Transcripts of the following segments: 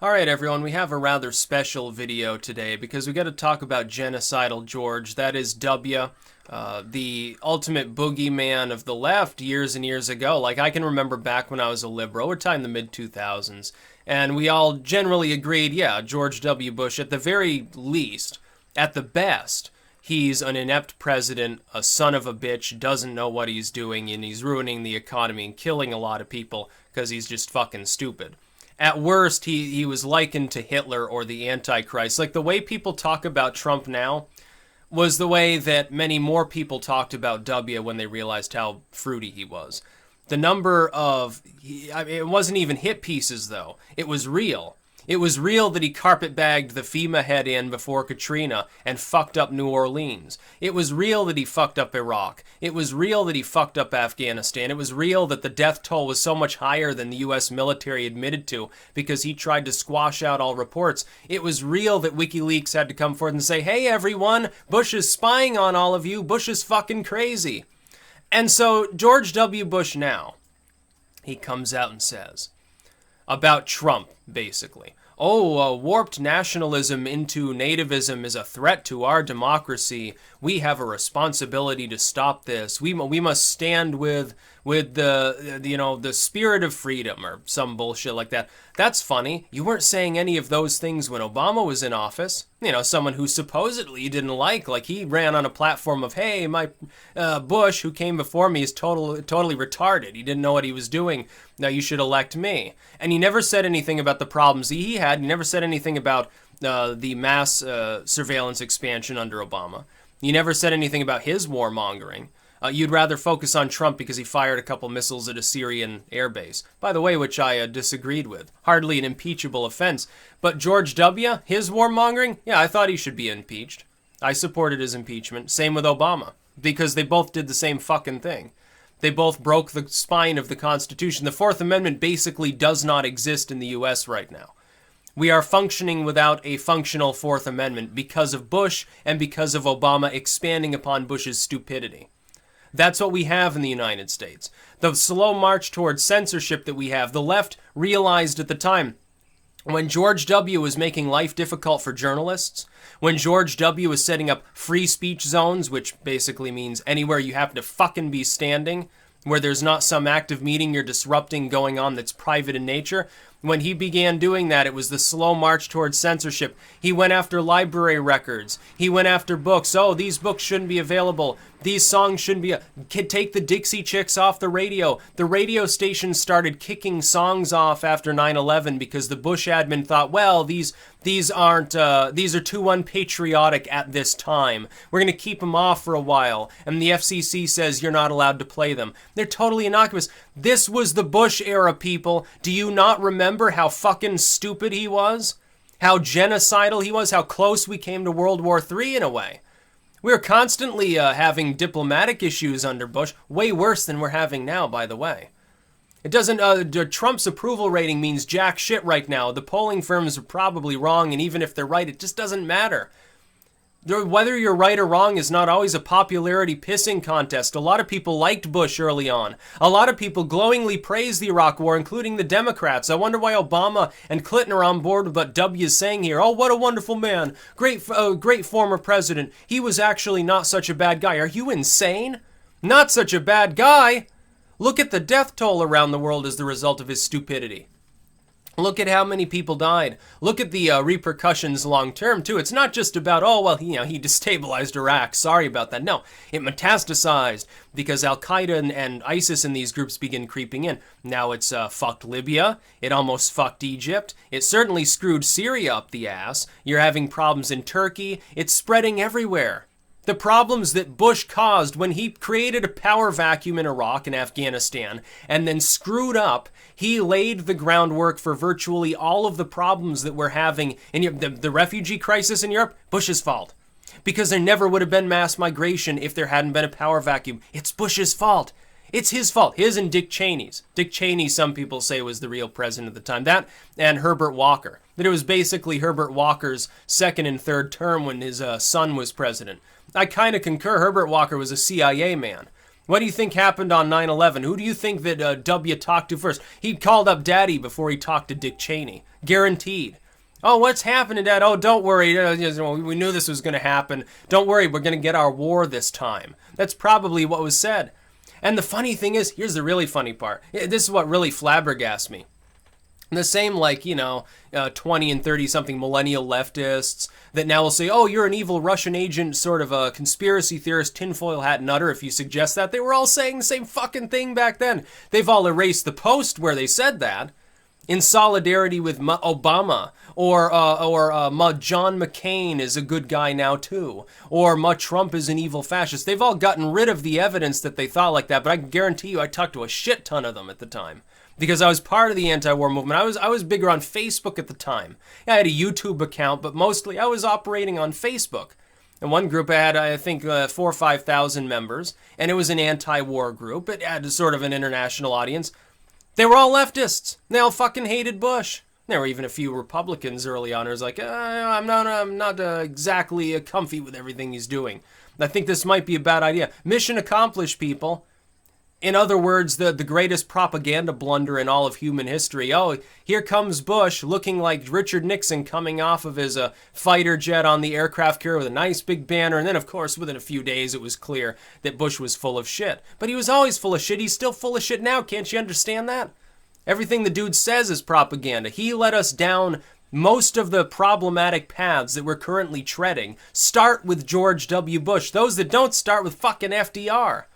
Alright everyone, we have a rather special video today because we got to talk about Genocidal George. That is W, the ultimate boogeyman of the left years and years ago. Like, I can remember back when I was a liberal, we're talking the mid-2000s, and we all generally agreed, yeah, George W. Bush, at the very least, at the best, he's an inept president, a son of a bitch, doesn't know what he's doing, and he's ruining the economy and killing a lot of people because he's just fucking stupid. At worst, he was likened to Hitler or the Antichrist. Like, the way people talk about Trump now was the way that many more people talked about W when they realized how fruity he was. The number of... it wasn't even hit pieces, though. It was real. It was real that he carpet-bagged the FEMA head in before Katrina and fucked up New Orleans. It was real that he fucked up Iraq. It was real that he fucked up Afghanistan. It was real that the death toll was so much higher than the U.S. military admitted to because he tried to squash out all reports. It was real that WikiLeaks had to come forth and say, hey everyone, Bush is spying on all of you. Bush is fucking crazy. And so George W. Bush now, he comes out and says, about Trump, basically. Oh, warped nationalism into nativism is a threat to our democracy. We have a responsibility to stop this. We must stand with the spirit of freedom or some bullshit like that. That's funny. You weren't saying any of those things when Obama was in office. You know, someone who supposedly you didn't like he ran on a platform of, hey, my Bush, who came before me, is totally retarded. He didn't know what he was doing. Now you should elect me. And he never said anything about the problems he had. He never said anything about the mass surveillance expansion under Obama. He never said anything about his warmongering. You'd rather focus on Trump because he fired a couple missiles at a Syrian airbase. By the way, which I disagreed with. Hardly an impeachable offense. But George W., his warmongering? Yeah, I thought he should be impeached. I supported his impeachment. Same with Obama. Because they both did the same fucking thing. They both broke the spine of the Constitution. The Fourth Amendment basically does not exist in the U.S. right now. We are functioning without a functional Fourth Amendment because of Bush and because of Obama expanding upon Bush's stupidity. That's what we have in the United States. The slow march towards censorship that we have, the left realized at the time, when George W. was making life difficult for journalists, when George W. was setting up free speech zones, which basically means anywhere you happen to fucking be standing, where there's not some active meeting you're disrupting going on that's private in nature, when he began doing that, it was the slow march towards censorship. He went after library records. He went after books. Oh, these books shouldn't be available. These songs shouldn't be... Take the Dixie Chicks off the radio. The radio stations started kicking songs off after 9/11 because the Bush admin thought, well, these are too unpatriotic at this time. We're going to keep them off for a while. And the FCC says you're not allowed to play them. They're totally innocuous. This was the Bush era, people. Do you not remember how fucking stupid he was? How genocidal he was? How close we came to World War III in a way? We're constantly having diplomatic issues under Bush, way worse than we're having now, by the way. It doesn't, Trump's approval rating means jack shit right now. The polling firms are probably wrong, and even if they're right, it just doesn't matter. Whether you're right or wrong is not always a popularity pissing contest. A lot of people liked Bush early on. A lot of people glowingly praised the Iraq War, including the Democrats. I wonder why Obama and Clinton are on board with what W is saying here. Oh, what a wonderful man. Great former president. He was actually not such a bad guy. Are you insane? Not such a bad guy. Look at the death toll around the world as the result of his stupidity. Look at how many people died. Look at the repercussions long term, too. It's not just about, oh, well, he destabilized Iraq. Sorry about that. No, it metastasized because Al-Qaeda and ISIS and these groups begin creeping in. Now it's fucked Libya. It almost fucked Egypt. It certainly screwed Syria up the ass. You're having problems in Turkey. It's spreading everywhere. The problems that Bush caused when he created a power vacuum in Iraq and Afghanistan and then screwed up, he laid the groundwork for virtually all of the problems that we're having in the refugee crisis in Europe. Bush's fault. Because there never would have been mass migration if there hadn't been a power vacuum. It's Bush's fault. It's his fault. His and Dick Cheney's. Dick Cheney, some people say, was the real president at the time. That and Herbert Walker. That it was basically Herbert Walker's second and third term when his son was president. I kind of concur. Herbert Walker was a CIA man. What do you think happened on 9/11? Who do you think that W talked to first? He called up Daddy before he talked to Dick Cheney. Guaranteed. Oh, what's happening, Dad? Oh, don't worry. We knew this was going to happen. Don't worry, we're going to get our war this time. That's probably what was said. And the funny thing is, here's the really funny part. This is what really flabbergasts me. The same, 20 and 30-something millennial leftists that now will say, oh, you're an evil Russian agent, sort of a conspiracy theorist, tinfoil hat nutter, if you suggest that. They were all saying the same fucking thing back then. They've all erased the post where they said that in solidarity with Obama, or John McCain is a good guy now too, or Trump is an evil fascist. They've all gotten rid of the evidence that they thought like that, but I can guarantee you I talked to a shit ton of them at the time. Because I was part of the anti-war movement. I was bigger on Facebook at the time. I had a YouTube account, but mostly I was operating on Facebook. In one group I had, I think, 4,000 or 5,000 members, and it was an anti-war group. It had sort of an international audience. They were all leftists. They all fucking hated Bush. There were even a few Republicans early on who was like, I'm not exactly comfy with everything he's doing. I think this might be a bad idea. Mission accomplished, people. In other words, the greatest propaganda blunder in all of human history. Oh, here comes Bush looking like Richard Nixon coming off of his fighter jet on the aircraft carrier with a nice big banner. And then, of course, within a few days, it was clear that Bush was full of shit. But he was always full of shit. He's still full of shit now. Can't you understand that? Everything the dude says is propaganda. He led us down most of the problematic paths that we're currently treading. Start with George W. Bush. Those that don't start with fucking FDR.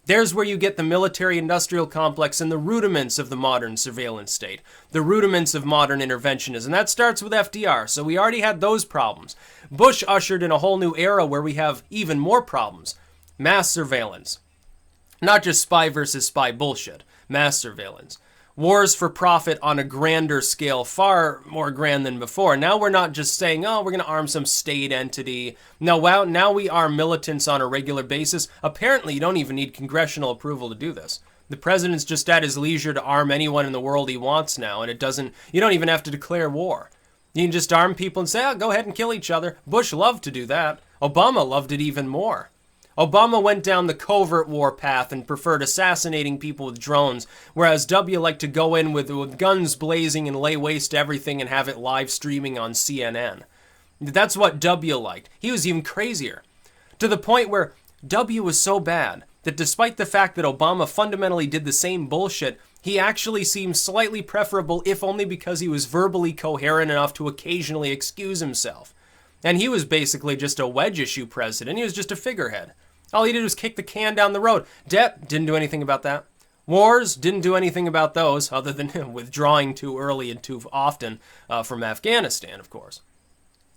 There's where you get the military-industrial complex and the rudiments of the modern surveillance state, the rudiments of modern interventionism. That starts with FDR, so we already had those problems. Bush ushered in a whole new era where we have even more problems. Mass surveillance. Not just spy versus spy bullshit. Mass surveillance. Wars for profit on a grander scale, far more grand than before. Now we're not just saying, oh, we're going to arm some state entity. No, wow, now we arm militants on a regular basis. Apparently, you don't even need congressional approval to do this. The president's just at his leisure to arm anyone in the world he wants now, and you don't even have to declare war. You can just arm people and say, oh, go ahead and kill each other. Bush loved to do that. Obama loved it even more. Obama went down the covert war path and preferred assassinating people with drones, whereas W liked to go in with guns blazing and lay waste to everything and have it live streaming on CNN. That's what W liked. He was even crazier. To the point where W was so bad that despite the fact that Obama fundamentally did the same bullshit, he actually seemed slightly preferable, if only because he was verbally coherent enough to occasionally excuse himself. And he was basically just a wedge issue president. He was just a figurehead. All he did was kick the can down the road. Debt, didn't do anything about that. Wars, didn't do anything about those, other than withdrawing too early and too often from Afghanistan, of course.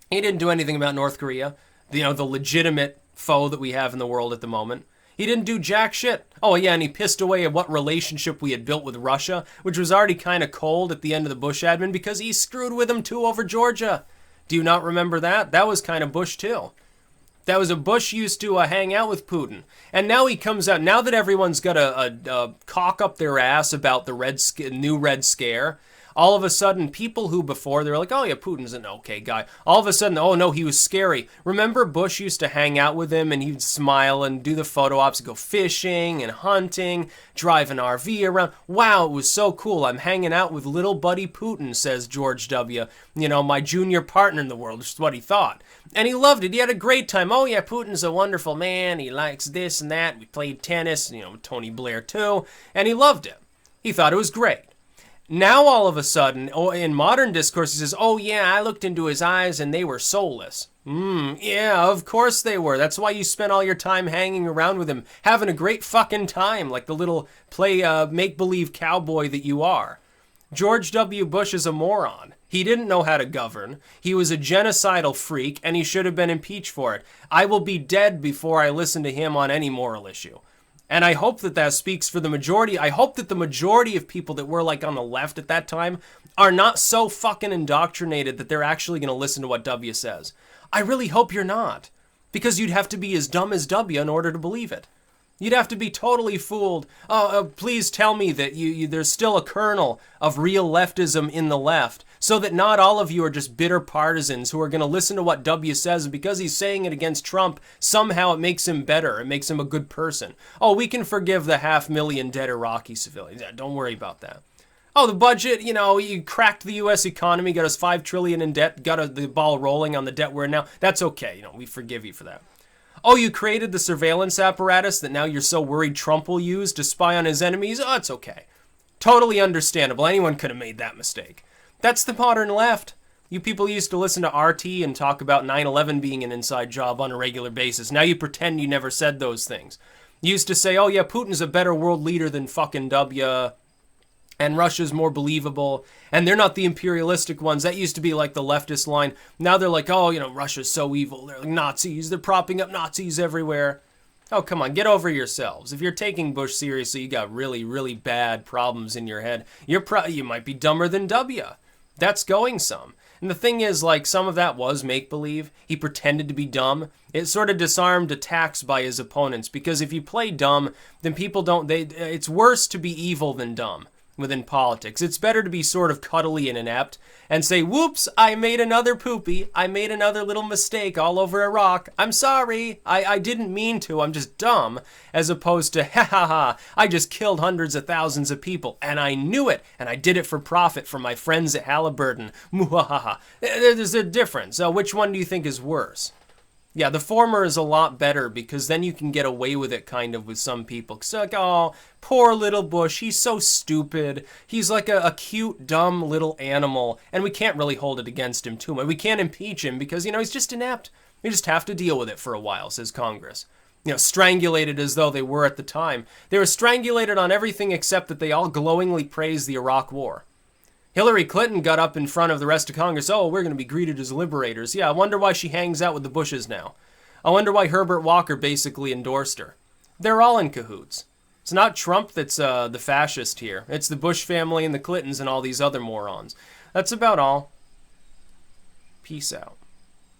He didn't do anything about North Korea, the legitimate foe that we have in the world at the moment. He didn't do jack shit. Oh yeah, and he pissed away at what relationship we had built with Russia, which was already kind of cold at the end of the Bush admin because he screwed with them too over Georgia. Do you not remember that? That was kind of Bush too. That was a Bush used to hang out with Putin. And now he comes out, now that everyone's got a cock up their ass about the new Red Scare, all of a sudden, people who before, they were like, oh yeah, Putin's an okay guy. All of a sudden, oh no, he was scary. Remember Bush used to hang out with him and he'd smile and do the photo ops, go fishing and hunting, drive an RV around. Wow, it was so cool. I'm hanging out with little buddy Putin, says George W. My junior partner in the world, which is what he thought. And he loved it. He had a great time. Oh yeah, Putin's a wonderful man. He likes this and that. We played tennis, Tony Blair too. And he loved it. He thought it was great. Now all of a sudden, in modern discourse, he says, oh yeah, I looked into his eyes and they were soulless. Yeah, of course they were. That's why you spent all your time hanging around with him, having a great fucking time, like the little make-believe cowboy that you are. George W. Bush is a moron. He didn't know how to govern. He was a genocidal freak, and he should have been impeached for it. I will be dead before I listen to him on any moral issue. And I hope that speaks for the majority. I hope that the majority of people that were on the left at that time are not so fucking indoctrinated that they're actually going to listen to what W says. I really hope you're not. Because you'd have to be as dumb as W in order to believe it. You'd have to be totally fooled. Please tell me that there's still a kernel of real leftism in the left, so that not all of you are just bitter partisans who are going to listen to what W says, and because he's saying it against Trump, somehow it makes him better. It makes him a good person. Oh, we can forgive the 500,000 dead Iraqi civilians. Yeah, don't worry about that. Oh, the budget, you know, you cracked the U.S. economy, got us $5 trillion in debt, got the ball rolling on the debt we're in now. That's okay. You know, we forgive you for that. Oh, you created the surveillance apparatus that now you're so worried Trump will use to spy on his enemies? Oh, it's okay. Totally understandable. Anyone could have made that mistake. That's the modern left. You people used to listen to RT and talk about 9/11 being an inside job on a regular basis. Now you pretend you never said those things. You used to say, oh yeah, Putin's a better world leader than fucking W, and Russia's more believable, and they're not the imperialistic ones. That used to be like the leftist line. Now they're like, oh, you know, Russia's so evil. They're like Nazis. They're propping up Nazis everywhere. Oh, come on, get over yourselves. If you're taking Bush seriously, you got really, really bad problems in your head. You might be dumber than W. That's going some. And the thing is, like, some of that was make-believe. He pretended to be dumb. It sort of disarmed attacks by his opponents, because if you play dumb, then people don't, it's worse to be evil than dumb within politics. It's better to be sort of cuddly and inept and say, whoops, I made another poopy. I made another little mistake all over Iraq. I'm sorry. I didn't mean to. I'm just dumb. As opposed to, ha ha ha, I just killed hundreds of thousands of people and I knew it and I did it for profit for my friends at Halliburton. Muhahaha. There's a difference. Which one do you think is worse? Yeah, the former is a lot better because then you can get away with it kind of with some people. It's like, oh, poor little Bush, he's so stupid. He's like a cute, dumb little animal, and we can't really hold it against him too much. We can't impeach him because, you know, he's just inept. We just have to deal with it for a while, says Congress. You know, strangulated as though they were at the time. They were strangulated on everything except that they all glowingly praised the Iraq War. Hillary Clinton got up in front of the rest of Congress. Oh, we're going to be greeted as liberators. Yeah, I wonder why she hangs out with the Bushes now. I wonder why Herbert Walker basically endorsed her. They're all in cahoots. It's not Trump that's the fascist here. It's the Bush family and the Clintons and all these other morons. That's about all. Peace out.